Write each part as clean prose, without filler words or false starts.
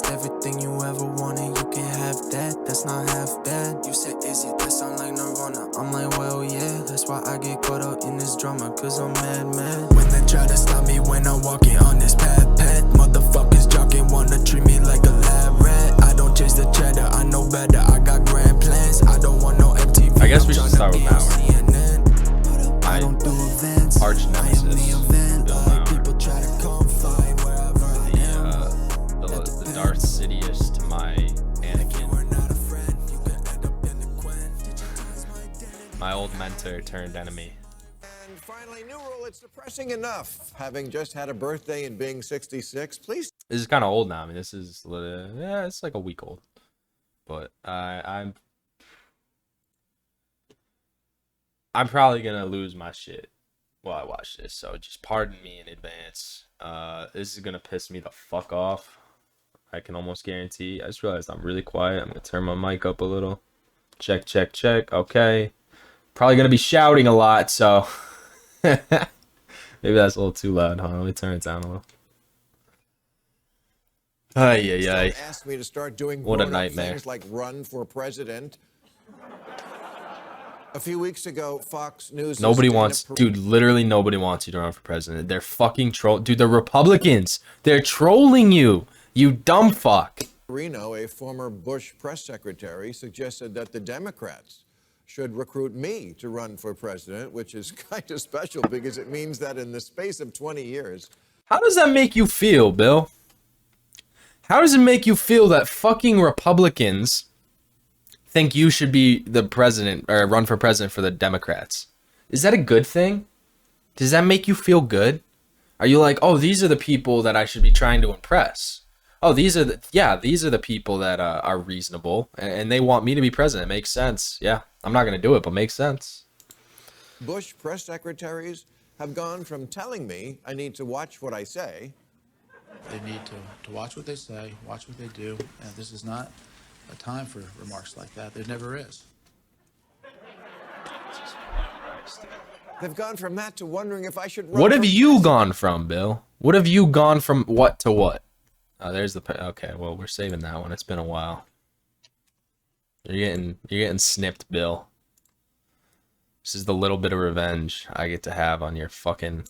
best. Everything you ever wanted, you can have that. That's not half bad. You said, is it? That sound like Nirvana. I'm like, well, yeah. That's why I get caught up in this drama, cause I'm mad. When they try to stop me when I'm walking on this path. Motherfuckers jogging, wanna treat me like a lab rat. I don't chase the cheddar, I know better. I got grand plans. I don't want no MTV. I guess we should start with Maher. I don't do events. Arch nemesis. I am the event. Bill Maher. People try to come find wherever I am. The Darth Sidious to my Anakin. My old mentor turned enemy. And finally, new rule, it's depressing enough. Having just had a birthday and being 66, please. This is kind of old now. I mean, this is, yeah, it's like a week old. But I'm probably going to lose my shit while I watch this. So just pardon me in advance. This is going to piss me the fuck off. I can almost guarantee. I just realized I'm really quiet. I'm going to turn my mic up a little. Check. Okay. Probably going to be shouting a lot, so maybe that's a little too loud. Hold on, let me turn it down a little. Ay. Asked me to start doing What a nightmare. things like run for president. A few weeks ago, Fox News. Nobody wants, dude, literally nobody wants you to run for president. They're fucking troll. Dude, the Republicans, they're trolling you. You dumb fuck. Reno, a former Bush press secretary, suggested that the Democrats should recruit me to run for president, which is kind of special because it means that in the space of 20 years. How does that make you feel, Bill? How does it make you feel that fucking Republicans think you should be the president or run for president for the Democrats? Is that a good thing? Does that make you feel good? Are you like, oh, these are the people that I should be trying to impress? Oh, these are the people that are reasonable and they want me to be president. Makes sense. Yeah, I'm not going to do it, but makes sense. Bush press secretaries have gone from telling me I need to watch what I say. They need to watch what they say, watch what they do, and this is not a time for remarks like that. There never is. They've gone from that to wondering if I should run. What have you gone from, Bill? What have you gone from what to what? There's the okay. Well, we're saving that one. It's been a while. You're getting snipped, Bill. This is the little bit of revenge I get to have on your fucking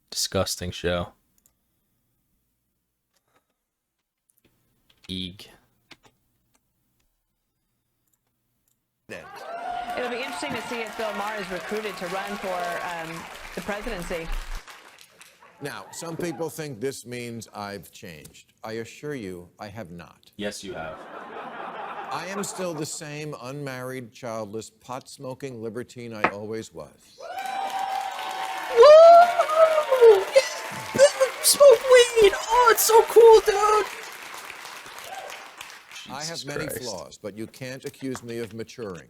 disgusting show. Eeg. It'll be interesting to see if Bill Maher is recruited to run for the presidency. Now, some people think this means I've changed. I assure you, I have not. Yes, you have. I am still the same unmarried, childless, pot-smoking libertine I always was. Woo! Yeah, Bill, smoke weed! Oh, it's so cool, dude! I have Jesus many Christ. flaws, but you can't accuse me of maturing.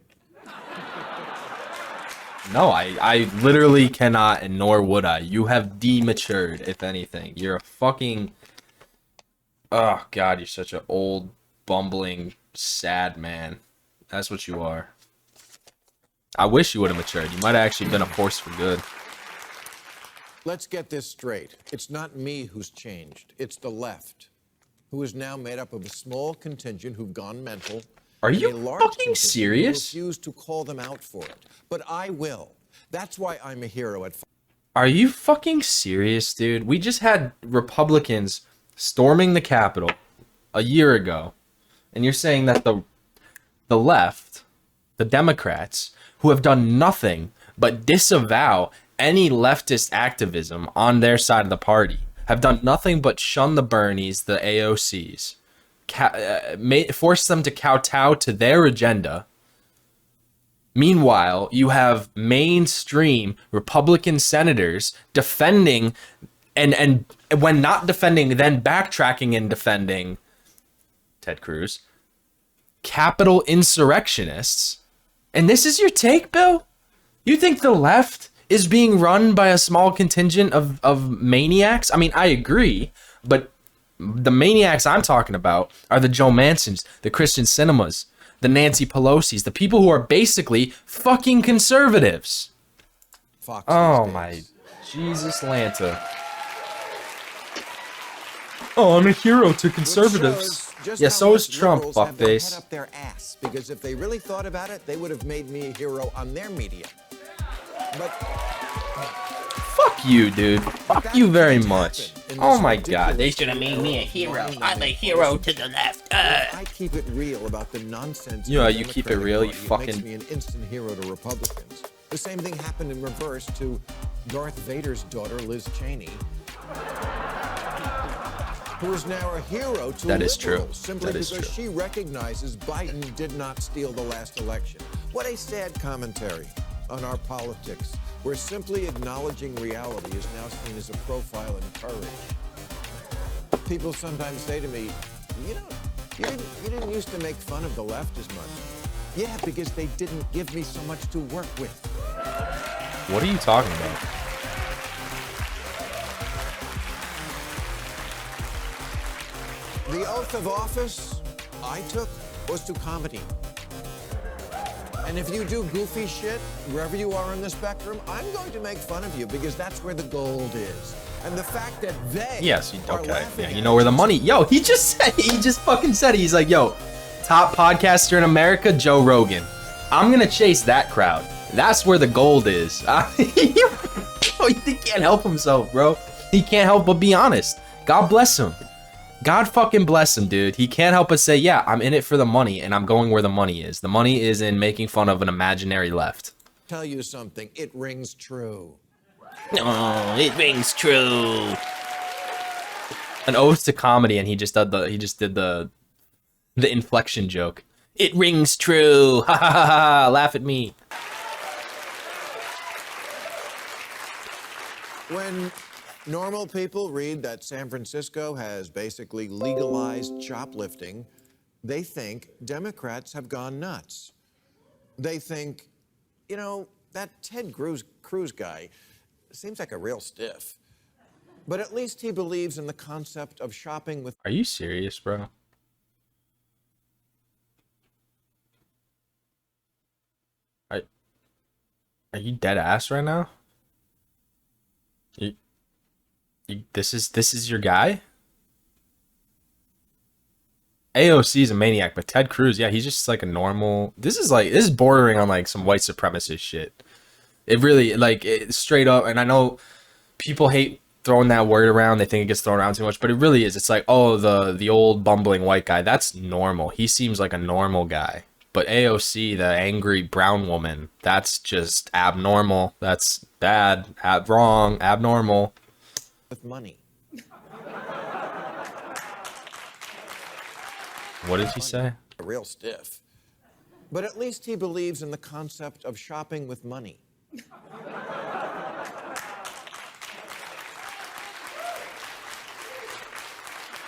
No, I literally cannot, and nor would I. You have dematured, if anything. You're a fucking... Oh, God, you're such an old, bumbling, sad man. That's what you are. I wish you would have matured. You might have actually been a force for good. Let's get this straight. It's not me who's changed. It's the left, who is now made up of a small contingent who've gone mental. Are and you a large fucking contingent serious? who refuse to call them out for it. But I will. That's why I'm a hero at... Are you fucking serious, dude? We just had Republicans storming the Capitol a year ago. And you're saying that the left, the Democrats, who have done nothing but disavow any leftist activism on their side of the party, have done nothing but shun the Bernies, the AOCs, force them to kowtow to their agenda. Meanwhile, you have mainstream Republican senators defending and when not defending, then backtracking and defending Ted Cruz, Capitol insurrectionists. And this is your take, Bill? You think the left is being run by a small contingent of maniacs? I mean, I agree, but the maniacs I'm talking about are the Joe Mancins, the Christian Cinemas, the Nancy Pelosi's, the people who are basically fucking conservatives. Fox Oh these my days. Jesus Lanta. Oh, I'm a hero to Which conservatives. shows just Yeah, how so is much Trump, liberals have their head fuckface. up their ass. Because if they really thought about it, they would have made me a hero on their media. But Fuck you, dude. Fuck that you very can't much. happen in Oh this my god, they ridiculous should have made me a hero. long I'm a running hero policy. to the left. I keep it real about the nonsense. Yeah, of the you keep it Democratic real, you Party. It fucking- makes me an instant hero to Republicans. The same thing happened in reverse to Darth Vader's daughter, Liz Cheney, who is now a hero to That is true. liberals simply That is because true. she recognizes Biden did not steal the last election. What a sad commentary on our politics, where simply acknowledging reality is now seen as a profile in courage. People sometimes say to me, you didn't used to make fun of the left as much. Yeah, because they didn't give me so much to work with. What are you talking about? The oath of office I took was to comedy. And if you do goofy shit, wherever you are on the spectrum, I'm going to make fun of you because that's where the gold is. And the fact that they Yes, are okay. laughing Yeah, at you know where the us- money. Yo, he just fucking said it. He's like, yo, top podcaster in America, Joe Rogan. I'm gonna chase that crowd. That's where the gold is. He can't help himself, bro. He can't help but be honest. God bless him. God fucking bless him, dude. He can't help but say, yeah, I'm in it for the money, and I'm going where the money is. The money is in making fun of an imaginary left. Tell you something, it rings true. Oh, it rings true. An ode to comedy, and he just did the inflection joke. It rings true. Ha ha ha ha. Laugh at me. When normal people read that San Francisco has basically legalized shoplifting, they think Democrats have gone nuts. They think, that Ted Cruz guy seems like a real stiff. But at least he believes in the concept of shopping with Are you serious, bro? Are you dead ass right now? This is your guy? AOC is a maniac, but Ted Cruz, yeah, he's just like a normal. This is bordering on like some white supremacist shit. It really straight up, and I know people hate throwing that word around. They think it gets thrown around too much, but it really is. It's like, oh, the old bumbling white guy. That's normal. He seems like a normal guy. But AOC, the angry brown woman, that's just abnormal. That's bad, wrong, abnormal. money. What did he say? A real stiff. But at least he believes in the concept of shopping with money.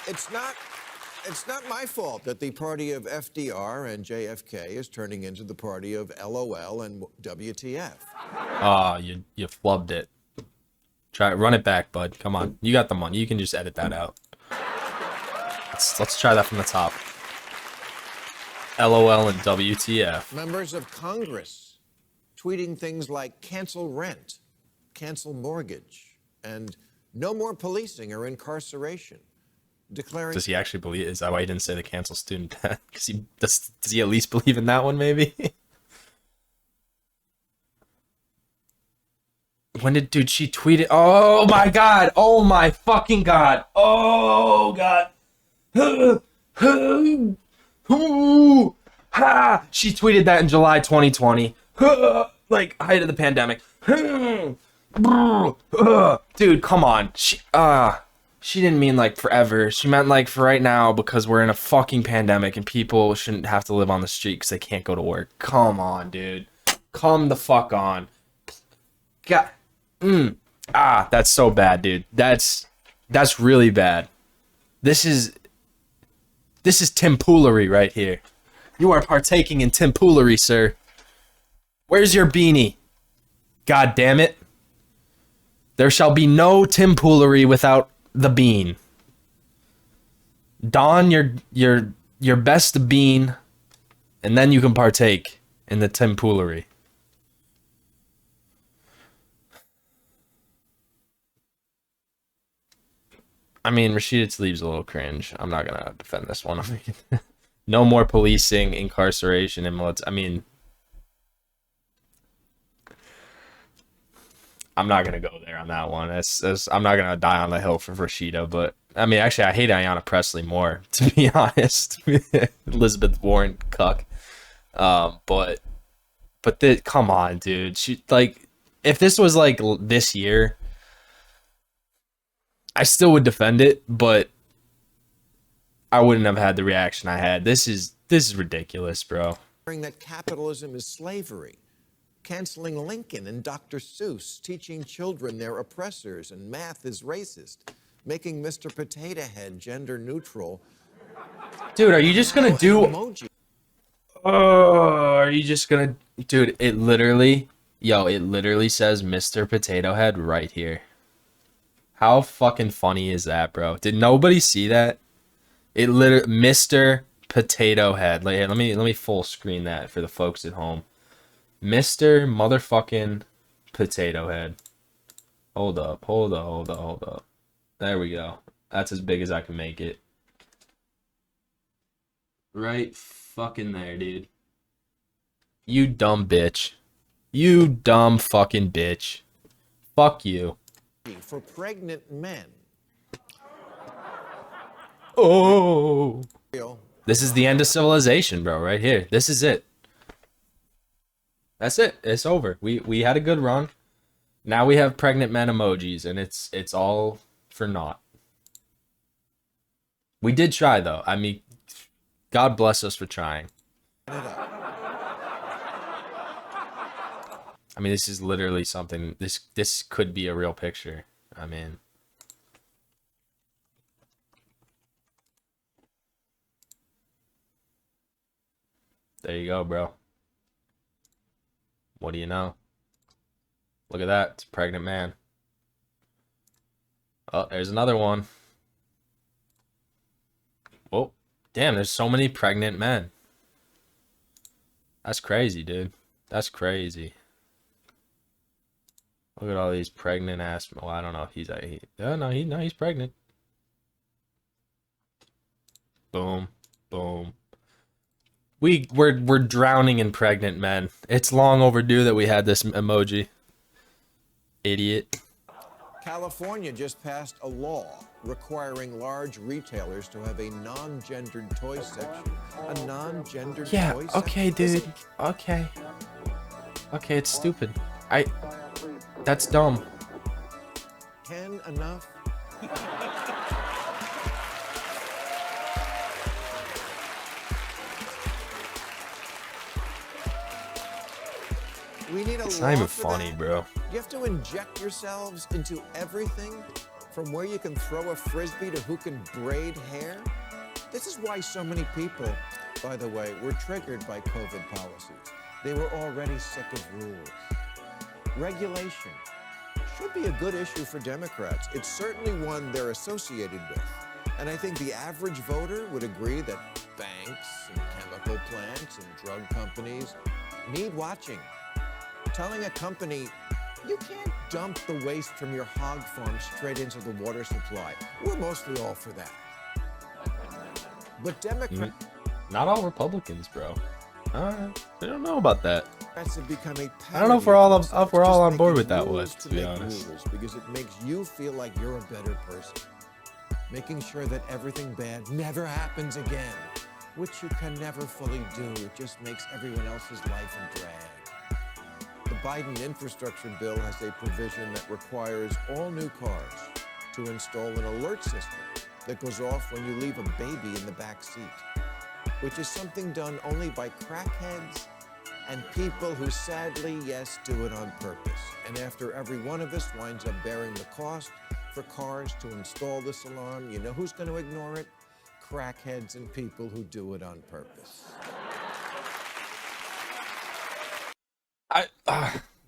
It's not my fault that the party of FDR and JFK is turning into the party of LOL and WTF. Oh, you flubbed it. Run it back, bud. Come on. You got the money. You can just edit that out. Let's try that from the top. LOL and WTF. Members of Congress tweeting things like cancel rent, cancel mortgage, and no more policing or incarceration. Declaring Does he actually believe? Is that why he didn't say the cancel student debt? Because does he at least believe in that one? Maybe. When did she tweet it? Oh my god! Oh my fucking god! Oh god! She tweeted that in July 2020. Like height of the pandemic. Dude, come on. She didn't mean like forever. She meant like for right now because we're in a fucking pandemic and people shouldn't have to live on the street because they can't go to work. Come on, dude. Come the fuck on. God. That's so bad, dude. That's really bad. This is TimPoolery right here. You are partaking in TimPoolery, sir. Where's your beanie? God damn it. There shall be no TimPoolery without the bean. Don your best bean, and then you can partake in the TimPoolery. I mean, Rashida Tlaib's a little cringe. I'm not gonna defend this one. I mean, no more policing, incarceration, and I mean, I'm not gonna go there on that one. I'm not gonna die on the hill for Rashida, but I mean, actually, I hate Ayanna Pressley more, to be honest. Elizabeth Warren cuck. But come on, dude. She, like, if this was like this year, I still would defend it, but I wouldn't have had the reaction I had. This is ridiculous, bro. That capitalism is slavery, canceling Lincoln and Dr. Seuss, teaching children they're oppressors and math is racist, making Mr. Potato Head gender neutral. Dude, are you just gonna do? Emoji. Oh, are you just gonna, dude? It literally says Mr. Potato Head right here. How fucking funny is that, bro? Did nobody see that? It literally, Mr. Potato Head. Like, here, let me full screen that for the folks at home. Mr. motherfucking Potato Head. Hold up. There we go. That's as big as I can make it. Right fucking there, dude. You dumb bitch. You dumb fucking bitch. Fuck you. For pregnant men. Oh. This is the end of civilization, bro, right here. This is it. That's it. It's over. We had a good run. Now we have pregnant men emojis, and it's all for naught. We did try, though. I mean, God bless us for trying. I mean, this is literally something. This could be a real picture. I mean, there you go, bro. What do you know? Look at that. It's a pregnant man. Oh, there's another one. Oh, damn, there's so many pregnant men. That's crazy, dude. That's crazy. Look at all these pregnant ass. Well, I don't know if he's he's pregnant. Boom, boom. We're drowning in pregnant men. It's long overdue that we had this emoji. Idiot. California just passed a law requiring large retailers to have a non-gendered toy section. A non-gendered toy section? Okay, dude. Okay. Okay, it's stupid. That's dumb. Ken, enough? We need a It's law not even for funny, that? bro. You have to inject yourselves into everything, from where you can throw a frisbee to who can braid hair. This is why so many people, by the way, were triggered by COVID policies. They were already sick of rules. Regulation should be a good issue for Democrats. It's certainly one they're associated with. And I think the average voter would agree that banks and chemical plants and drug companies need watching. Telling a company, you can't dump the waste from your hog farm straight into the water supply. We're mostly all for that. But Democrats Not all Republicans, bro. They don't know about that. have become a I don't know if we're all on board with that one, to be make honest. rules because it makes you feel like you're a better person. Making sure that everything bad never happens again, which you can never fully do. It just makes everyone else's life a drag. The Biden infrastructure bill has a provision that requires all new cars to install an alert system that goes off when you leave a baby in the back seat, which is something done only by crackheads and people who sadly, yes, do it on purpose. And after every one of us winds up bearing the cost for cars to install this alarm, you know who's going to ignore it? Crackheads and people who do it on purpose.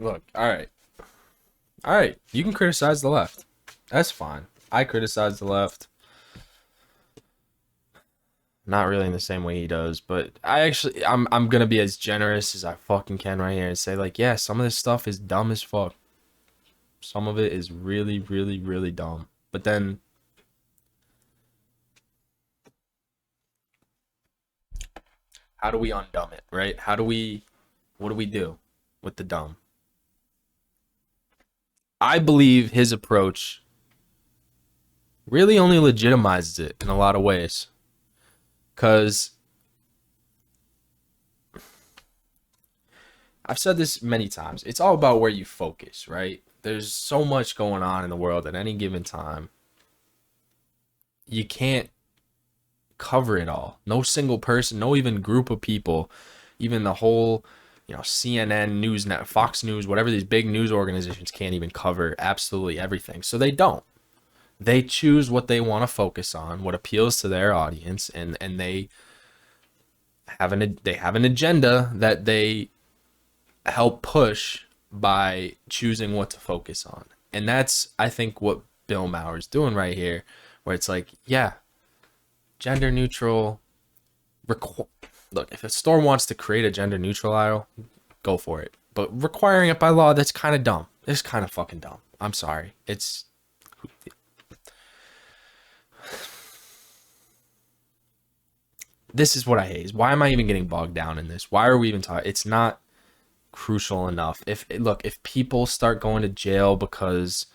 Look, all right. You can criticize the left. That's fine. I criticize the left. Not really in the same way he does, but I'm gonna be as generous as I fucking can right here and say, like, yeah, some of this stuff is dumb as fuck. Some of it is really, really, really dumb. But then How do we undumb it, right? What do we do with the dumb? I believe his approach really only legitimizes it in a lot of ways. Because I've said this many times. It's all about where you focus, right? There's so much going on in the world at any given time. You can't cover it all. No single person, no even group of people, even the whole, CNN, Newsnet, Fox News, whatever these big news organizations can't even cover absolutely everything. So they don't. They choose what they want to focus on, what appeals to their audience, and they have an agenda that they help push by choosing what to focus on. And that's, I think, what Bill Maher is doing right here, where it's like, yeah, gender neutral. Look, if a store wants to create a gender neutral aisle, go for it. But requiring it by law, that's kind of dumb. It's kind of fucking dumb. I'm sorry. This is what I hate. Why am I even getting bogged down in this? Why are we even talking? It's not crucial enough. If people start going to jail because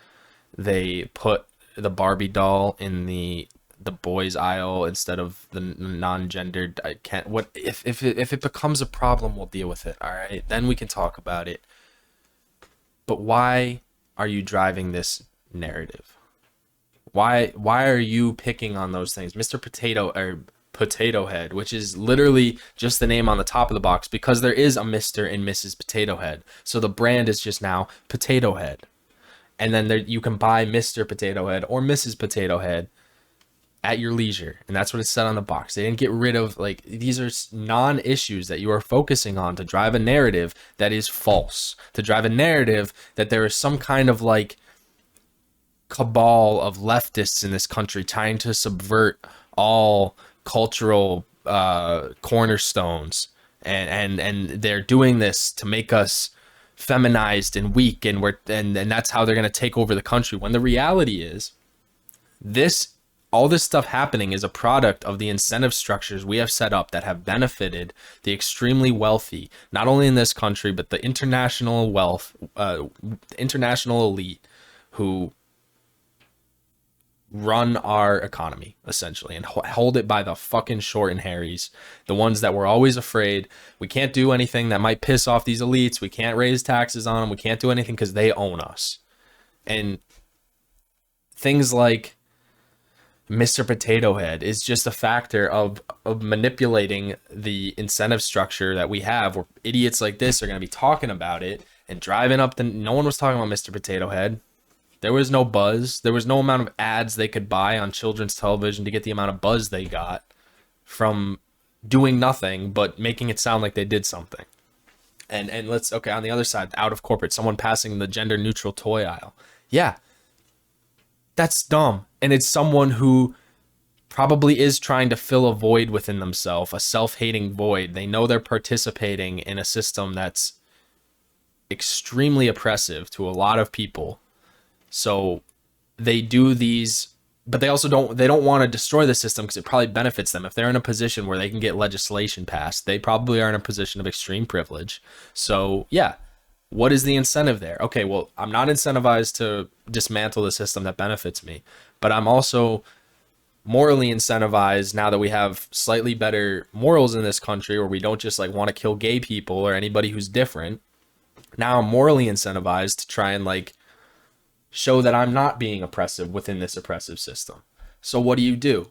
they put the Barbie doll in the boys aisle instead of the non-gendered, I can't. What if it becomes a problem? We'll deal with it. All right, then we can talk about it. But why are you driving this narrative? Why are you picking on those things, Mr. Potato Head, which is literally just the name on the top of the box, because there is a Mr. and Mrs. Potato Head. So the brand is just now Potato Head. And then you can buy Mr. Potato Head or Mrs. Potato Head at your leisure. And that's what it said on the box. They didn't get rid of, these are non-issues that you are focusing on to drive a narrative that is false. To drive a narrative that there is some kind of cabal of leftists in this country trying to subvert all cultural cornerstones, and they're doing this to make us feminized and weak, and that's how they're going to take over the country, when the reality is all this stuff happening is a product of the incentive structures we have set up that have benefited the extremely wealthy, not only in this country but the international international elite who run our economy, essentially, and hold it by the fucking short and hairies. The ones that were always afraid we can't do anything that might piss off these elites. We can't raise taxes on them. We can't do anything because they own us. And things like Mr. Potato Head is just a factor of manipulating the incentive structure that we have, where idiots like this are going to be talking about it and driving up no one was talking about Mr. Potato Head. There was no buzz. There was no amount of ads they could buy on children's television to get the amount of buzz they got from doing nothing but making it sound like they did something. And on the other side, out of corporate, someone passing the gender neutral toy aisle. Yeah, that's dumb. And it's someone who probably is trying to fill a void within themselves, a self-hating void. They know they're participating in a system that's extremely oppressive to a lot of people. So they do these, but they don't want to destroy the system because it probably benefits them. If they're in a position where they can get legislation passed, they probably are in a position of extreme privilege. So yeah, what is the incentive there? Okay, well, I'm not incentivized to dismantle the system that benefits me, but I'm also morally incentivized, now that we have slightly better morals in this country, where we don't just want to kill gay people or anybody who's different. Now I'm morally incentivized to try and show that I'm not being oppressive within this oppressive system. So what do?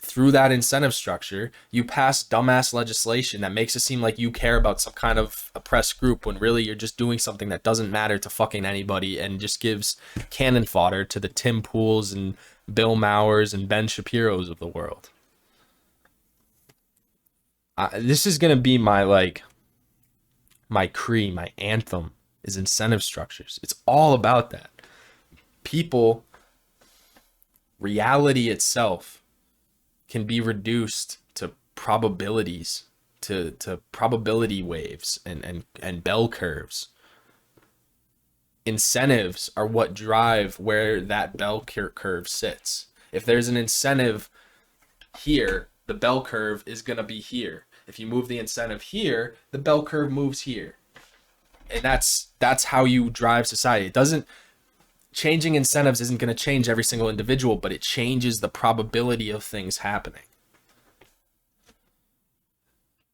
Through that incentive structure, you pass dumbass legislation that makes it seem like you care about some kind of oppressed group, when really you're just doing something that doesn't matter to fucking anybody and just gives cannon fodder to the TimPooles and Bill Mahers and Ben Shapiros of the world. This is going to be my creed, my anthem is incentive structures. It's all about that. People, reality itself can be reduced to probabilities, to probability waves and bell curves. Incentives are what drive where that bell curve sits. If there's an incentive here, the bell curve is going to be here. If you move the incentive here, the bell curve moves here. And that's how you drive society. It doesn't, changing incentives isn't going to change every single individual, but it changes the probability of things happening.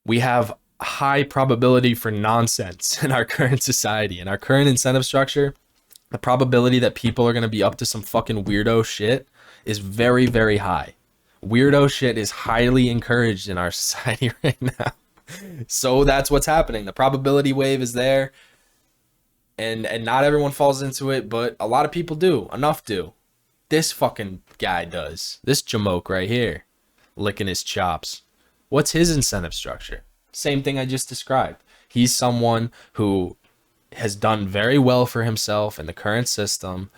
We have high probability for nonsense in our current society. In our current incentive structure, the probability that people are going to be up to some fucking weirdo shit is very, very high. Weirdo shit is highly encouraged in our society right now. So that's what's happening. The probability wave is there. And not everyone falls into it, but a lot of people do. Enough do. This fucking guy does. This jamoke right here. Licking his chops. What's his incentive structure? Same thing I just described. He's someone who has done very well for himself in the current system.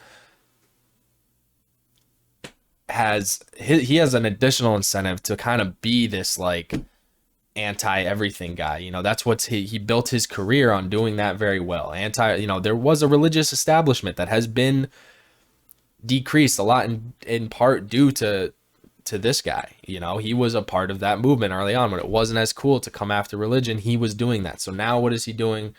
He has an additional incentive to kind of be this like anti-everything guy. You know, that's what's he built his career on doing that very well. There was a religious establishment that has been decreased a lot in part due to this guy. You know, he was a part of that movement early on when it wasn't as cool to come after religion. He was doing that. So now what is he doing?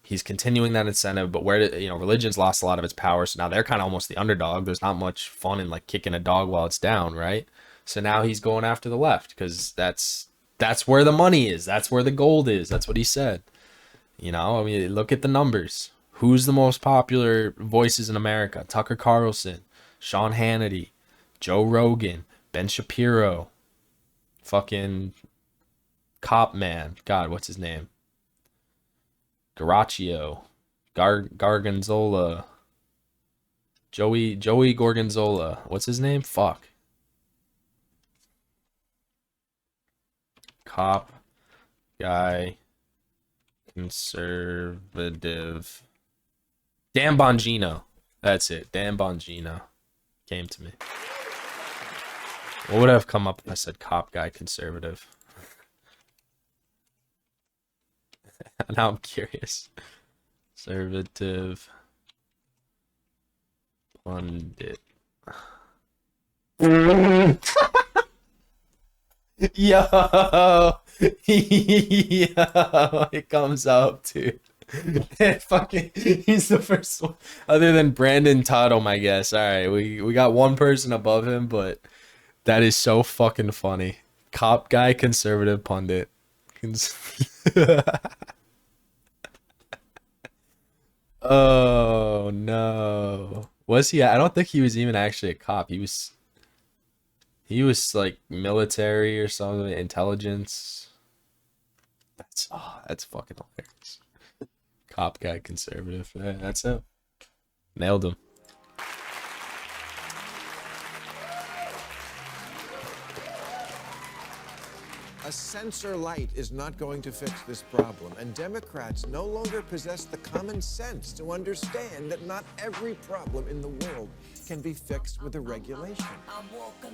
He's continuing that incentive, but religion's lost a lot of its power. So now they're kind of almost the underdog. There's not much fun in like kicking a dog while it's down, right? So now he's going after the left because that's where the money is. That's where the gold is. That's what he said. You know, I mean, look at the numbers. Who's the most popular voices in America? Tucker Carlson, Sean Hannity, Joe Rogan, Ben Shapiro, fucking Cop Man. God, what's his name? Garaccio, Gargonzola, Joey Gorgonzola. What's his name? Fuck. Cop guy, conservative. Dan Bongino. That's it. Dan Bongino came to me. What would have come up if I said cop guy, conservative? Now I'm curious. Conservative pundit. Yo, yo, it comes up, dude. Fucking, he's the first one, other than Brandon Tuttle, I guess. All right, we got one person above him, but that is so fucking funny. Cop guy, conservative pundit. Oh no, was he? I don't think he was even actually a cop. He was like military or something, intelligence. That's fucking hilarious. Cop guy, conservative. Yeah, that's it. Nailed him. A censor light is not going to fix this problem, and Democrats no longer possess the common sense to understand that not every problem in the world can be fixed with a regulation.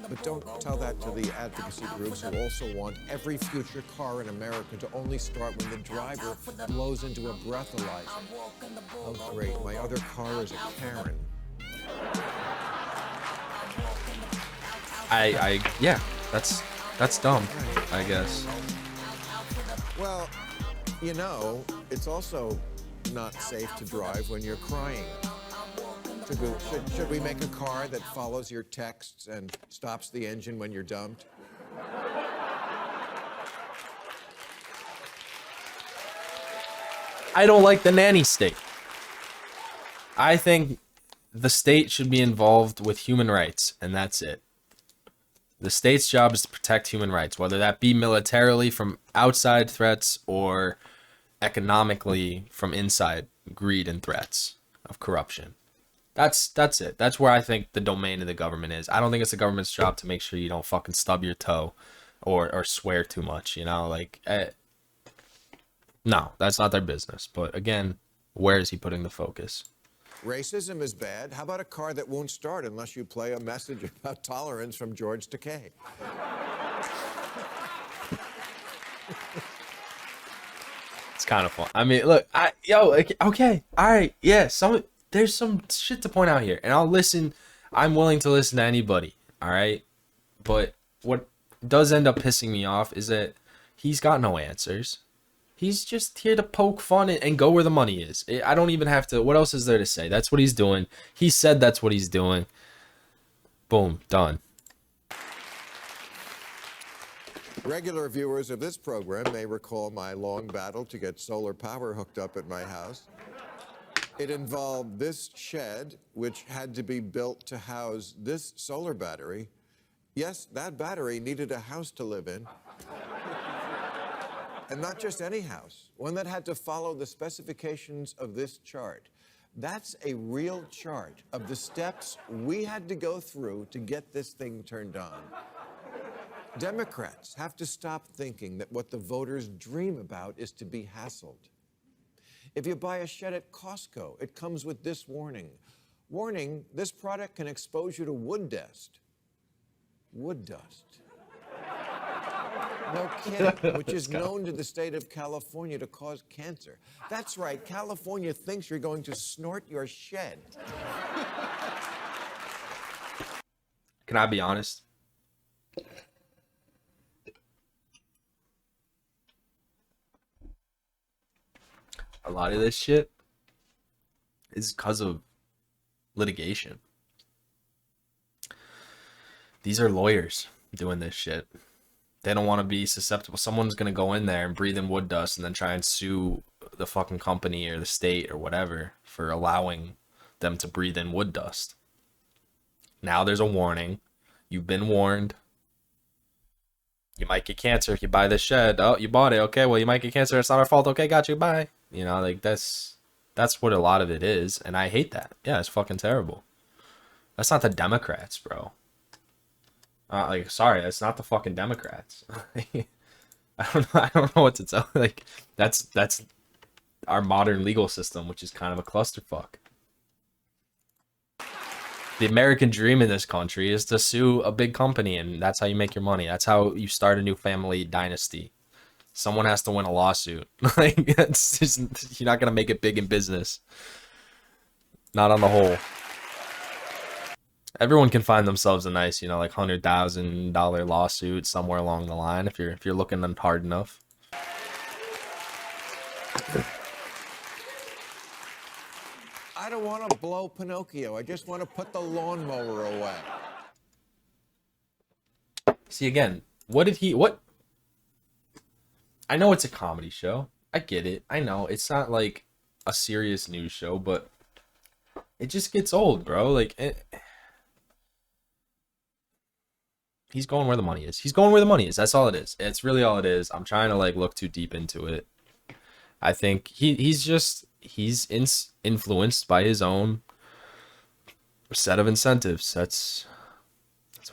But don't tell that to the advocacy groups who also want every future car in America to only start when the driver blows into a breathalyzer. Oh great, my other car is a Karen. Yeah, that's dumb, I guess. Well, you know, it's also not safe to drive when you're crying. Should we make a car that follows your texts and stops the engine when you're dumped? I don't like the nanny state. I think the state should be involved with human rights, and that's it. The state's job is to protect human rights, whether that be militarily from outside threats or economically from inside greed and threats of corruption. That's it. That's where I think the domain of the government is. I don't think it's the government's job to make sure you don't fucking stub your toe or swear too much, you know? Like, no, that's not their business. But again, where is he putting the focus? Racism is bad. How about a car that won't start unless you play a message about tolerance from George Takei? It's kind of fun. I mean, look, okay, all right, yeah. There's some shit to point out here, and I'll listen. I'm willing to listen to anybody, all right. But what does end up pissing me off is that He's got no answers. He's just here to poke fun and go where the money is. I don't even have to. What else is there to say? That's what he's doing. He said that's what he's doing. Boom, done. Regular viewers of this program may recall my long battle to get solar power hooked up at my house. It involved this shed, which had to be built to house this solar battery. Yes, that battery needed a house to live in. And not just any house, one that had to follow the specifications of this chart. That's a real chart of the steps we had to go through to get this thing turned on. Democrats have to stop thinking that what the voters dream about is to be hassled. If you buy a shed at Costco, it comes with this warning. Warning, this product can expose you to wood dust. Wood dust. No kidding, which is known to the state of California to cause cancer. That's right, California thinks you're going to snort your shed. Can I be honest? A lot of this shit is because of litigation. These are lawyers doing this shit. They don't want to be susceptible. Someone's going to go in there and breathe in wood dust and then try and sue the fucking company or the state or whatever for allowing them to breathe in wood dust. Now there's a warning. You've been warned. You might get cancer if you buy this shed. Oh, you bought it. Okay, well, you might get cancer. It's not our fault. Okay, got you. Bye. You know, like that's what a lot of it is. And I hate that. Yeah, it's fucking terrible. That's not the Democrats, bro. Like, sorry, that's not the fucking Democrats. I don't know what to tell. Like, that's our modern legal system, which is kind of a clusterfuck. The American dream in this country is to sue a big company, and that's how you make your money. That's how you start a new family dynasty. Someone has to win a lawsuit. Like, it's just, you're not gonna make it big in business. Not on the whole. Everyone can find themselves a nice, you know, like $100,000 lawsuit somewhere along the line if you're looking hard enough. I don't want to blow Pinocchio. I just want to put the lawnmower away. See, again, what? I know it's a comedy show. I get it. I know it's not like a serious news show, but it just gets old, bro. Like, he's going where the money is. He's going where the money is. That's all it is. It's really all it is. I'm trying to like look too deep into it. I think he's influenced by his own set of incentives. That's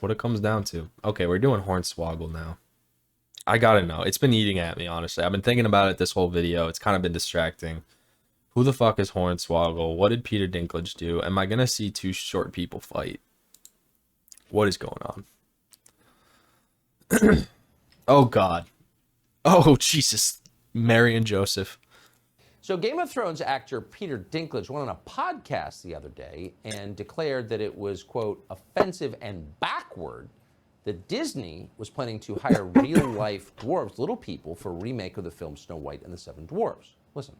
what it comes down to. Okay, we're doing Hornswoggle now. I gotta know. It's been eating at me, honestly. I've been thinking about it this whole video. It's kind of been distracting. Who the fuck is Hornswoggle? What did Peter Dinklage do? Am I gonna see two short people fight? What is going on? Oh God. Oh Jesus. Mary and Joseph. So Game of Thrones actor Peter Dinklage went on a podcast the other day and declared that it was, quote, offensive and backward that Disney was planning to hire real-life dwarves, little people, for a remake of the film Snow White and the Seven Dwarfs. Listen.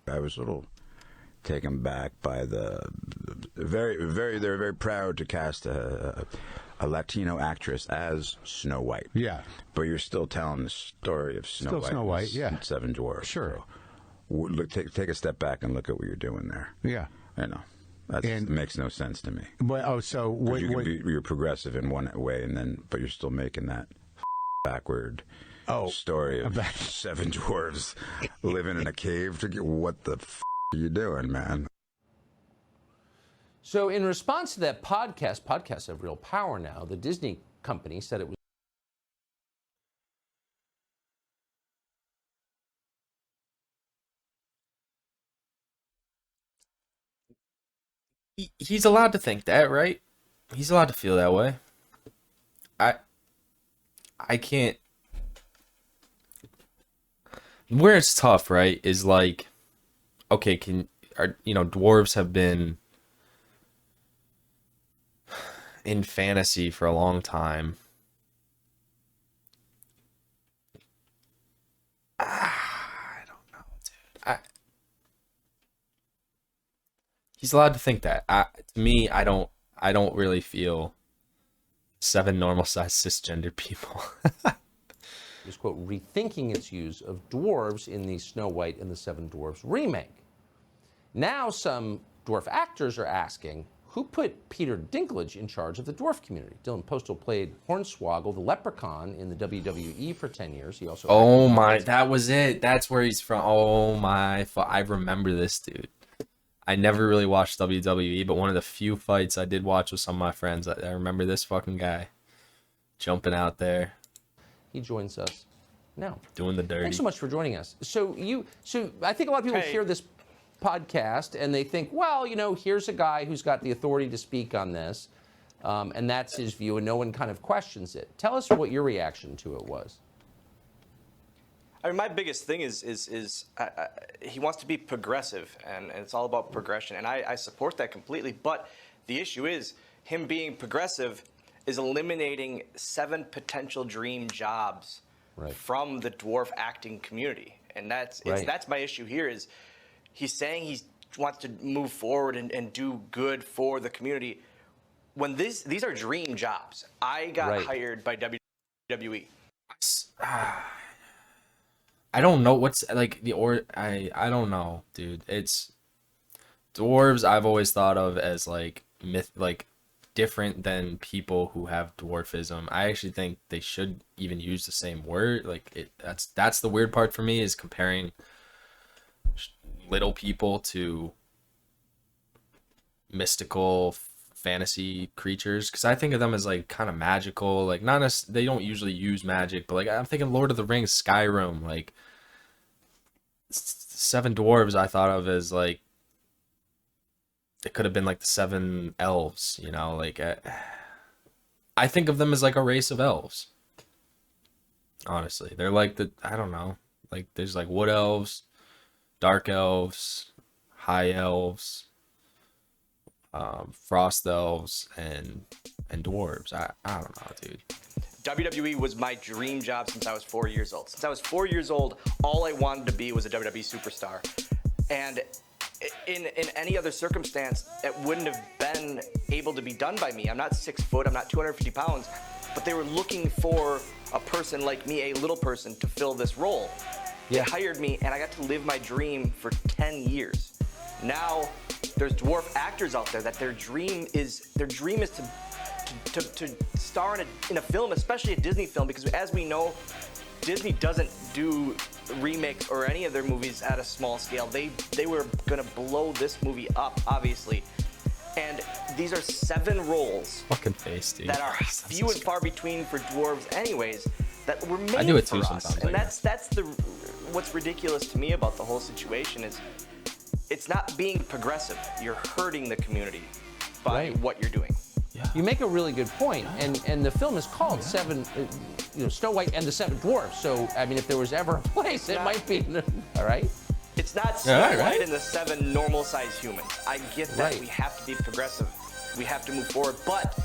I was a little taken back by they're very proud to cast a Latino actress as Snow White. Yeah. But you're still telling the story of Snow White, yeah. and Seven Dwarfs. Sure. So, look, take a step back and look at what you're doing there. Yeah. I know. That makes no sense to me. But, so what, you're progressive in one way, but you're still making that backward story of seven dwarves living in a cave. What the are you doing, man? So in response to that podcasts have real power now. The Disney company said it was He's allowed to think that, right? He's allowed to feel that way. I can't. Where it's tough, right, is like, okay, dwarves have been in fantasy for a long time. He's allowed to think that. To me, I don't really feel 7 normal-sized cisgender people. Is, quote, rethinking its use of dwarves in the Snow White and the Seven Dwarfs remake. Now some dwarf actors are asking, who put Peter Dinklage in charge of the dwarf community? Dylan Postal played Hornswoggle, the leprechaun, in the WWE for 10 years. He also... Oh my, that was it. That's where he's from. Oh my, I remember this dude. I never really watched WWE, but one of the few fights I did watch with some of my friends, I remember this fucking guy jumping out there. He joins us now. Doing the dirty. Thanks so much for joining us. So I think a lot of people hear this podcast and they think, well, you know, here's a guy who's got the authority to speak on this, and that's his view, and no one kind of questions it. Tell us what your reaction to it was. I mean, my biggest thing is he wants to be progressive, and it's all about progression, and I support that completely. But the issue is him being progressive is eliminating 7 potential dream jobs from the dwarf acting community, and that's my issue here. Is he's saying he wants to move forward and do good for the community when these are dream jobs. I got hired by WWE. I don't know what's like I don't know, dude. It's dwarves I've always thought of as like different than people who have dwarfism. I actually think they should even use the same word. That's the weird part for me, is comparing little people to mystical fantasy creatures, because I think of them as like kind of magical, like they don't usually use magic, but like I'm thinking Lord of the Rings, Skyrim, like 7 dwarves I thought of as like it could have been like the 7 elves, you know, like I think of them as like a race of elves. Honestly, they're like I don't know, like there's like wood elves, dark elves, high elves, frost elves, and dwarves. I don't know, dude. WWE was my dream job since I was 4 years old. Since I was 4 years old, all I wanted to be was a WWE superstar. And in any other circumstance, it wouldn't have been able to be done by me. I'm not 6 foot, I'm not 250 pounds, but they were looking for a person like me, a little person, to fill this role. They hired me, and I got to live my dream for 10 years. Now, there's dwarf actors out there that their dream is to star in a film, especially a Disney film, because as we know, Disney doesn't do remakes or any of their movies at a small scale. They were gonna blow this movie up, obviously. And these are 7 roles that are few and far between for dwarves anyways, that were made for us. And that's what's ridiculous to me about the whole situation is it's not being progressive. You're hurting the community by what you're doing. You make a really good point, and the film is called Snow White and the 7 Dwarfs. So I mean, if there was ever a place, it might be. All right. It's not Snow White and the 7 normal-sized humans. I get that we have to be progressive, we have to move forward, but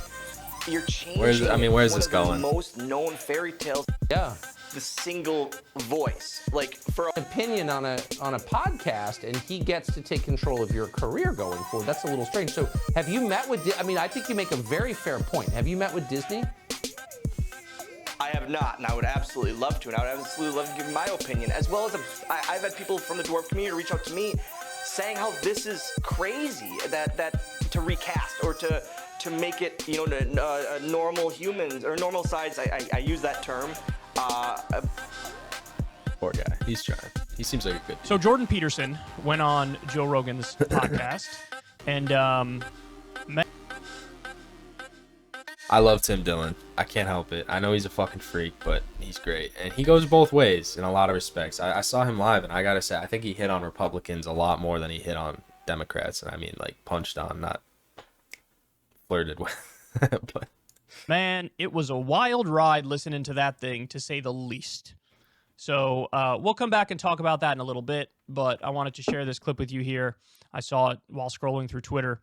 you're changing. Where's this going? The most known fairy tales. The single voice, like for opinion on a podcast, and he gets to take control of your career going forward. That's a little strange. So, have you met with? I mean, I think you make a very fair point. Have you met with Disney? I have not, and I would absolutely love to, and I would absolutely love to give my opinion, as well as I've had people from the dwarf community reach out to me saying how this is crazy, that to recast or to make it, you know, normal humans or normal size. I use that term. Poor guy. He's trying. He seems like a good dude. So Jordan Peterson went on Joe Rogan's podcast, and I love Tim Dillon. I can't help it. I know he's a fucking freak, but he's great. And he goes both ways in a lot of respects. I saw him live, and I gotta say, I think he hit on Republicans a lot more than he hit on Democrats. And I mean, like, punched on, not flirted with. But man, it was a wild ride listening to that thing, to say the least. So we'll come back and talk about that in a little bit, but I wanted to share this clip with you here. I saw it while scrolling through Twitter.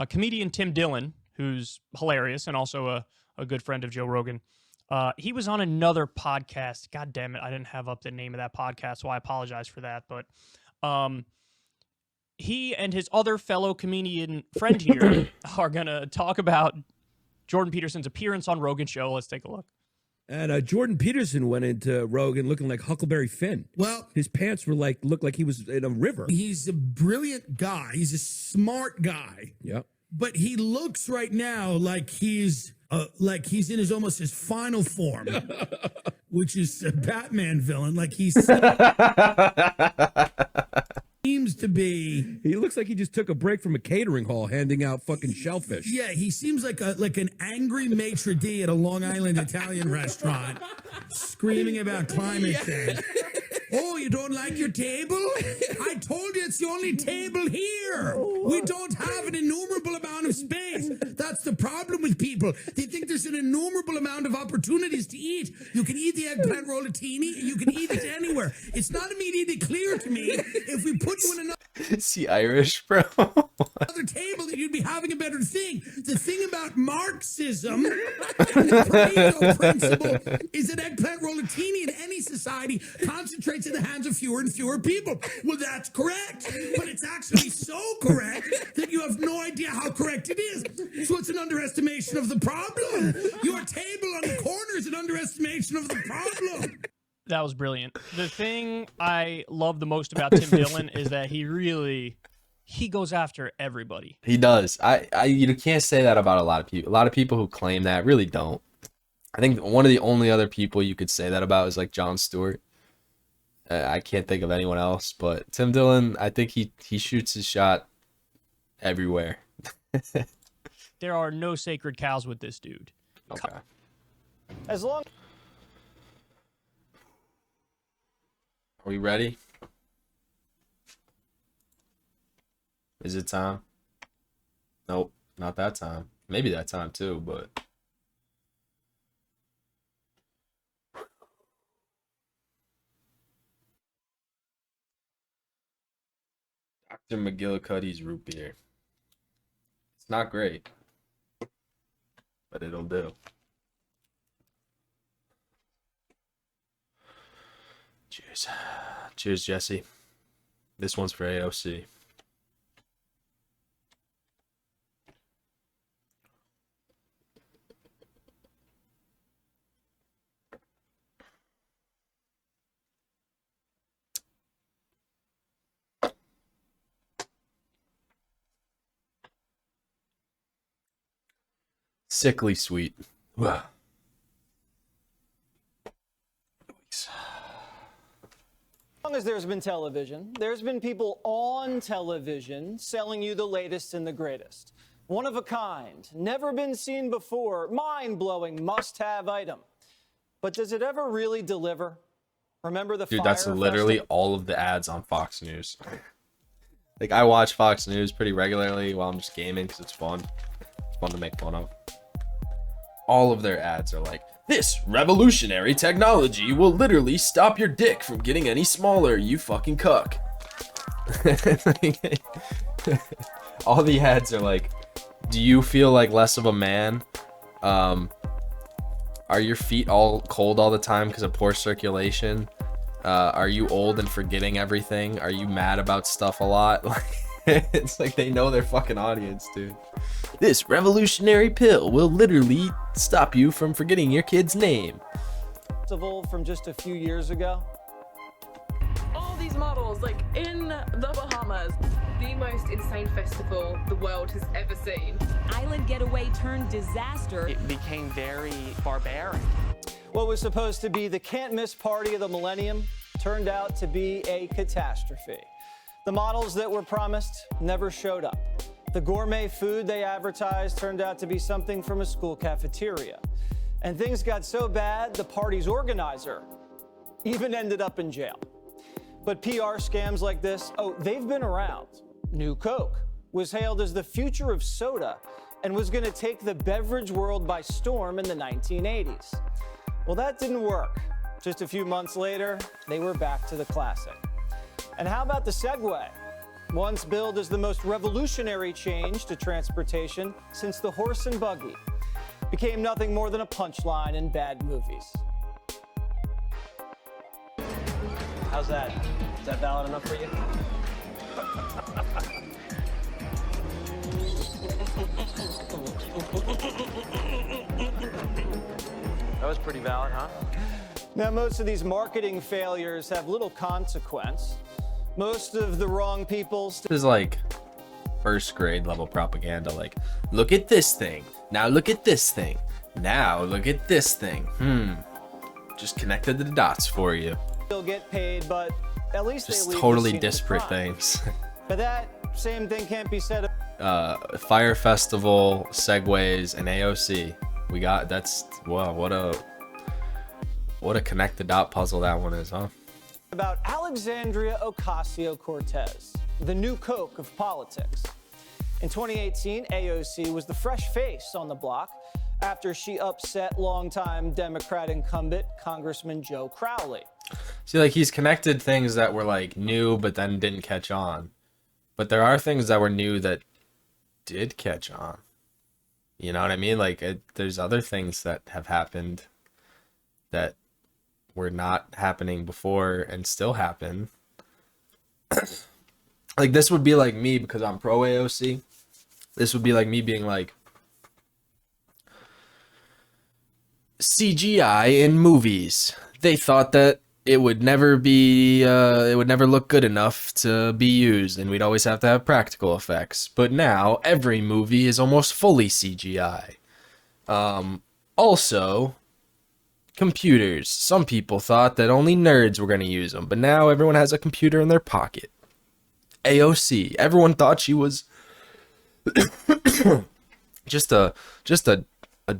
Comedian Tim Dillon, who's hilarious and also a good friend of Joe Rogan, he was on another podcast. God damn it, I didn't have up the name of that podcast, so I apologize for that. But he and his other fellow comedian friend here are going to talk about Jordan Peterson's appearance on Rogan's show. Let's take a look. And Jordan Peterson went into Rogan looking like Huckleberry Finn. Well, his pants were looked like he was in a river. He's a brilliant guy. He's a smart guy. Yep. But he looks right now like he's in almost his final form, which is a Batman villain. Like he's seems to be. He looks like he just took a break from a catering hall handing out fucking shellfish. Yeah, he seems like an angry maitre d' at a Long Island Italian restaurant, screaming about climate change. Oh, you don't like your table? I told you it's the only table here. We don't have an innumerable amount of space. That's the problem with people. They think there's an innumerable amount of opportunities to eat. You can eat the eggplant rollatini. You can eat it anywhere. It's not immediately clear to me if we put you in another... Is he Irish, bro? Other table that you'd be having a better thing. The thing about Marxism and the Pareto principle is that eggplant rollatini in any society concentrates in the hands of fewer and fewer people. Well, that's correct, but it's actually so correct that you have no idea how correct it is. So it's an underestimation of the problem. Your table on the corner is an underestimation of the problem. That was brilliant. The thing I love the most about Tim Dillon is that he goes after everybody. He does. You can't say that about a lot of people. A lot of people who claim that really don't. I think one of the only other people you could say that about is like Jon Stewart. I can't think of anyone else, but Tim Dillon, I think he shoots his shot everywhere. There are no sacred cows with this dude. Okay. As long. Are we ready? Is it time? Nope, not that time. Maybe that time too, but... Dr. McGillicuddy's root beer. It's not great, but it'll do. Cheers. Cheers, Jesse. This one's for AOC. Sickly sweet. Wow. As long as there's been television, there's been people on television selling you the latest and the greatest. One of a kind, never been seen before, mind-blowing must-have item. But does it ever really deliver? Remember the Dude, that's literally all of the ads on Fox News. Like, I watch Fox News pretty regularly while I'm just gaming because it's fun. It's fun to make fun of. All of their ads are like, this revolutionary technology will literally stop your dick from getting any smaller, you fucking cuck. All the ads are like, do you feel like less of a man? Are your feet all cold all the time because of poor circulation? Are you old and forgetting everything? Are you mad about stuff a lot? It's like they know their fucking audience, dude. This revolutionary pill will literally stop you from forgetting your kid's name. Festival from just a few years ago. All these models, like in the Bahamas, the most insane festival the world has ever seen. Island getaway turned disaster. It became very barbaric. What was supposed to be the can't-miss party of the millennium turned out to be a catastrophe. The models that were promised never showed up. The gourmet food they advertised turned out to be something from a school cafeteria. And things got so bad, the party's organizer even ended up in jail. But PR scams like this, oh, they've been around. New Coke was hailed as the future of soda and was going to take the beverage world by storm in the 1980s. Well, that didn't work. Just a few months later, they were back to the classic. And how about the Segway? Once billed as the most revolutionary change to transportation since the horse and buggy, became nothing more than a punchline in bad movies. How's that? Is that valid enough for you? That was pretty valid, huh? Now, most of these marketing failures have little consequence. Most of the wrong people... This is like first grade level propaganda. Like, look at this thing. Now look at this thing. Now look at this thing. Just connected the dots for you. Still get paid, but at least just they leave totally the scene of the disparate crime. things. But that same thing can't be said of Fire Festival, Segways, and AOC. We got that's wow. What a connect the dot puzzle that one is, huh? about Alexandria Ocasio-Cortez, the new Coke of politics. In 2018, AOC was the fresh face on the block after she upset longtime Democrat incumbent Congressman Joe Crowley. See, like, he's connected things that were like new but then didn't catch on. But there are things that were new that did catch on. You know what I mean? Like, there's other things that have happened that were not happening before and still happen. Like, this would be like me, because I'm pro AOC. This would be like me being like, CGI in movies. They thought that it would never be, it would never look good enough to be used, and we'd always have to have practical effects. But now every movie is almost fully CGI. Also, computers. Some people thought that only nerds were going to use them, but now everyone has a computer in their pocket. AOC. Everyone thought she was just a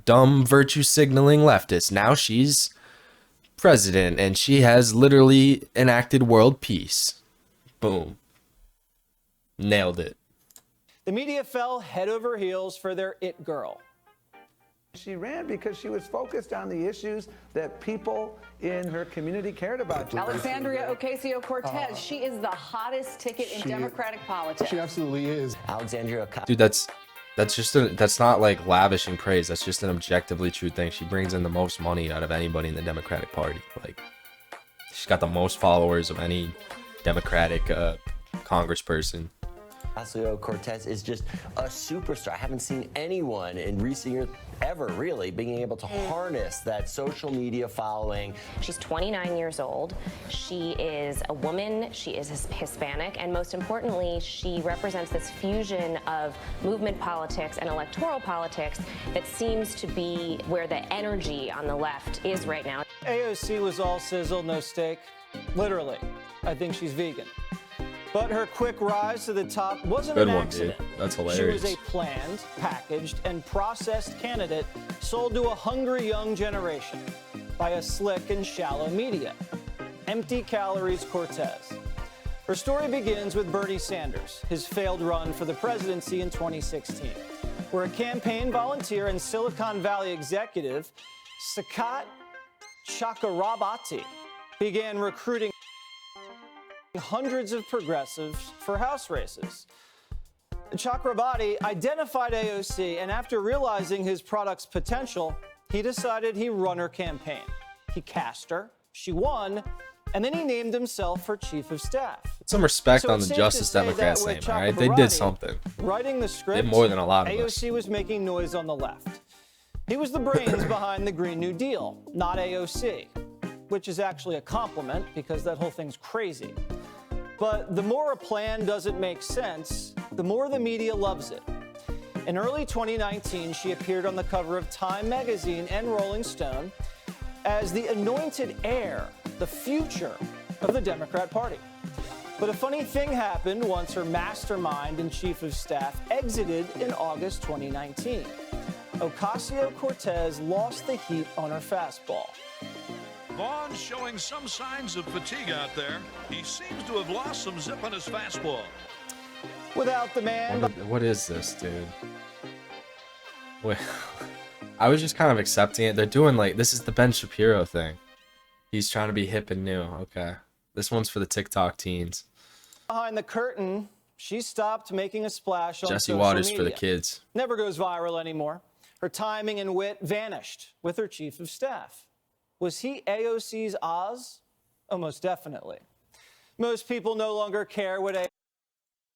dumb virtue signaling leftist. Now she's president and she has literally enacted world peace. Boom. Nailed it. The media fell head over heels for their it girl. She ran because she was focused on the issues that people in her community cared about. Alexandria Ocasio-Cortez, she is the hottest ticket in Democratic politics. She absolutely is. Alexandria Ocasio. Dude, that's not like lavishing praise. That's just an objectively true thing. She brings in the most money out of anybody in the Democratic Party. Like, she's got the most followers of any Democratic congressperson. Ocasio-Cortez is just a superstar. I haven't seen anyone in recent years ever really being able to harness that social media following. She's 29 years old. She is a woman. She is Hispanic. And most importantly, she represents this fusion of movement politics and electoral politics that seems to be where the energy on the left is right now. AOC was all sizzle, no steak. Literally. I think she's vegan. But her quick rise to the top wasn't an accident. Dude. That's hilarious. She was a planned, packaged, and processed candidate sold to a hungry young generation by a slick and shallow media. Empty calories Cortez. Her story begins with Bernie Sanders, his failed run for the presidency in 2016, where a campaign volunteer and Silicon Valley executive, Si9n Chakrabarti, began recruiting hundreds of progressives for House races. Chakrabarti identified AOC, and after realizing his product's potential, he decided he'd run her campaign. He cast her, she won, and then he named himself her chief of staff. Some respect So on it's the safe Justice to say Democrats' that name, with all right? They did Chakrabarti something. Writing the script, Did more than a lot of us. AOC was making noise on the left. He was the brains behind the Green New Deal, not AOC, which is actually a compliment because that whole thing's crazy. But the more a plan doesn't make sense, the more the media loves it. In early 2019, she appeared on the cover of Time magazine and Rolling Stone as the anointed heir, the future of the Democrat Party. But a funny thing happened once her mastermind and chief of staff exited in August 2019. Ocasio-Cortez lost the heat on her fastball. Vaughn's showing some signs of fatigue out there. He seems to have lost some zip on his fastball. Without the man... What is this, dude? Wait, I was just kind of accepting it. They're doing like, this is the Ben Shapiro thing. He's trying to be hip and new. Okay. This one's for the TikTok teens. Behind the curtain, she stopped making a splash on Jesse social Waters media. for the kids. Never goes viral anymore. Her timing and wit vanished with her chief of staff. Was he AOC's Oz? Oh, most definitely. Most people no longer care what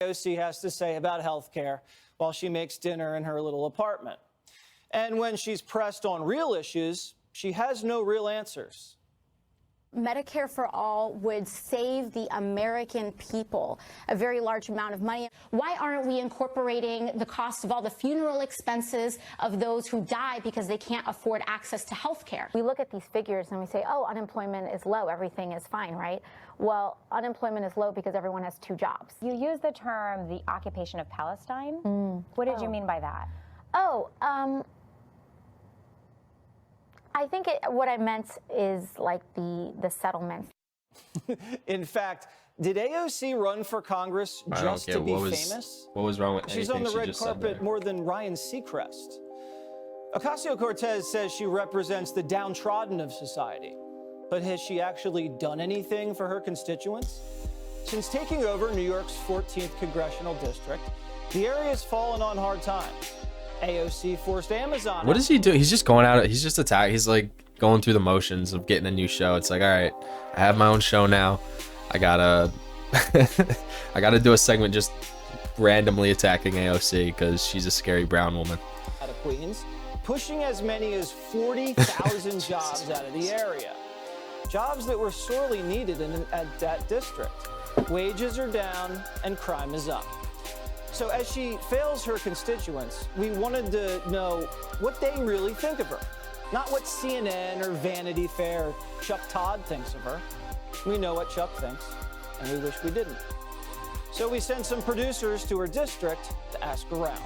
AOC has to say about health care while she makes dinner in her little apartment. And when she's pressed on real issues, she has no real answers. Medicare for all would save the American people a very large amount of money. Why aren't we incorporating the cost of all the funeral expenses of those who die because they can't afford access to health care? We look at these figures and we say, oh, unemployment is low, everything is fine, right? Well, unemployment is low because everyone has 2 jobs. You use the term the occupation of Palestine. What did you mean by that? I think what I meant is like the settlement. In fact, did AOC run for Congress just to be famous? What was wrong with She's on the red carpet more than Ryan Seacrest. Ocasio-Cortez says she represents the downtrodden of society. But has she actually done anything for her constituents? Since taking over New York's 14th congressional district, the area's fallen on hard times. AOC forced Amazon. What is he doing? He's just going out. He's just attacking. He's like going through the motions of getting a new show. It's like, all right, I have my own show now. I gotta, I gotta do a segment just randomly attacking AOC because she's a scary brown woman. Out of Queens, pushing as many as 40,000 jobs out of the area. Jobs that were sorely needed at that district. Wages are down and crime is up. So as she fails her constituents, we wanted to know what they really think of her. Not what CNN or Vanity Fair or Chuck Todd thinks of her. We know what Chuck thinks, and we wish we didn't. So we sent some producers to her district to ask around.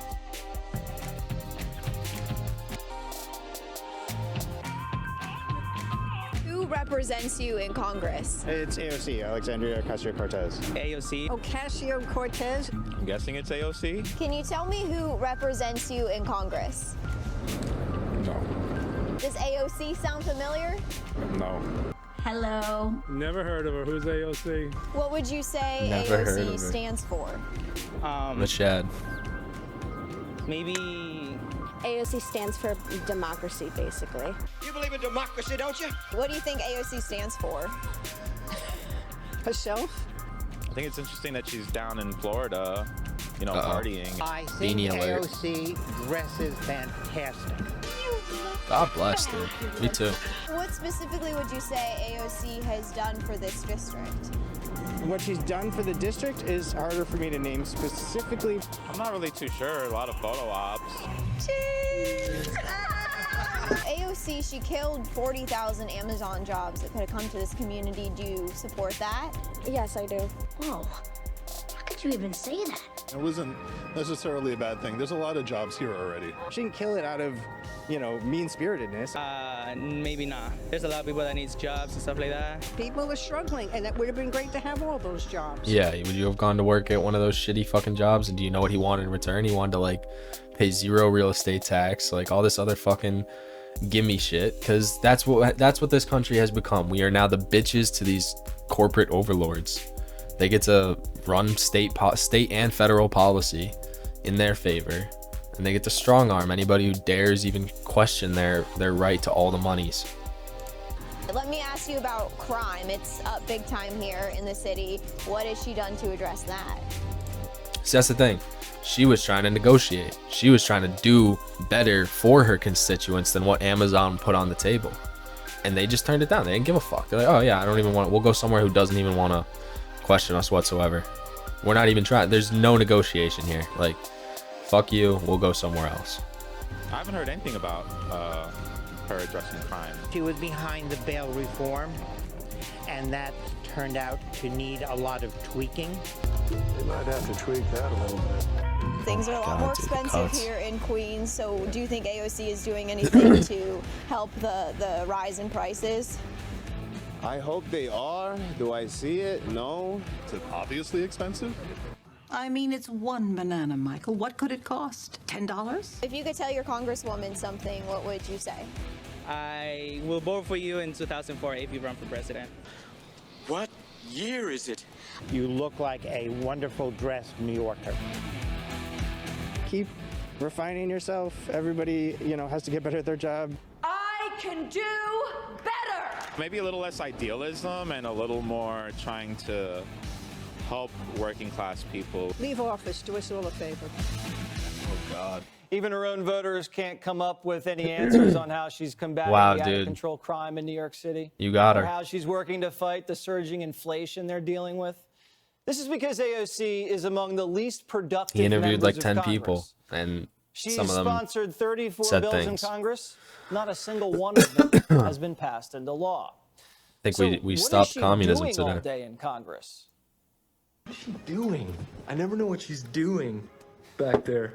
Who represents you in Congress? It's AOC, Alexandria Ocasio-Cortez. AOC. Ocasio-Cortez? I'm guessing it's AOC. Can you tell me who represents you in Congress? No. Does AOC sound familiar? No. Hello. Never heard of her. Who's AOC? What would you say Never heard of AOC her. stands for? Machad. Maybe AOC stands for democracy, basically. You believe in democracy, don't you? What do you think AOC stands for? Herself? I think it's interesting that she's down in Florida, you know, partying. I think Beanie alert. AOC dresses fantastic. God bless, dude. Me too. What specifically would you say AOC has done for this district? What she's done for the district is harder for me to name specifically. I'm not really too sure. A lot of photo ops. AOC, she killed 40,000 Amazon jobs that could have come to this community. Do you support that? Yes, I do. Oh, how could you even say that? It wasn't necessarily a bad thing. There's a lot of jobs here already. She didn't kill it out of, you know, mean-spiritedness. maybe not. There's a lot of people that needs jobs and stuff like that. People are struggling, and it would have been great to have all those jobs. Yeah, would you have gone to work at one of those shitty fucking jobs? And do you know what he wanted in return? He wanted to like pay 0 real estate tax, like all this other fucking gimme shit. Because that's what this country has become. We are now the bitches to these corporate overlords. They get to run state and federal policy in their favor, and they get to strong arm anybody who dares even question their right to all the monies. Let me ask you about crime. It's up big time here in the city. What has she done to address that? So that's the thing. She was trying to negotiate. She was trying to do better for her constituents than what Amazon put on the table. And they just turned it down. They didn't give a fuck. They're like, oh yeah, I don't even want it. We'll go somewhere who doesn't even want to question us whatsoever. We're not even trying. There's no negotiation here. Like, fuck you. We'll go somewhere else. I haven't heard anything about her addressing crime. She was behind the bail reform, and that turned out to need a lot of tweaking. They might have to tweak that a little bit. Things are a lot God, more dude, expensive cuts. here in Queens, so do you think AOC is doing anything to help the rise in prices? I hope they are. Do I see it? No. Is it obviously expensive? I mean, it's one banana, Michael. What could it cost? $10? If you could tell your congresswoman something, what would you say? I will vote for you in 2004 if you run for president. What year is it? You look like a wonderful dressed New Yorker. Keep refining yourself. Everybody, you know, has to get better at their job. I can do better! Maybe a little less idealism and a little more trying to help working class people. Leave office. Do us all a favor. Oh, God. Even her own voters can't come up with any answers on how she's combating the out-of-control crime in New York City. You got her. Or how she's working to fight the surging inflation they're dealing with. This is because AOC is among the least productive He interviewed like members 10 of Congress. people, and She's some of them sponsored 34 said bills things. in Congress. Not a single one of them has been passed into law. I think we stopped communism What is she doing all today. day in Congress? What's she doing? I never know what she's doing back there.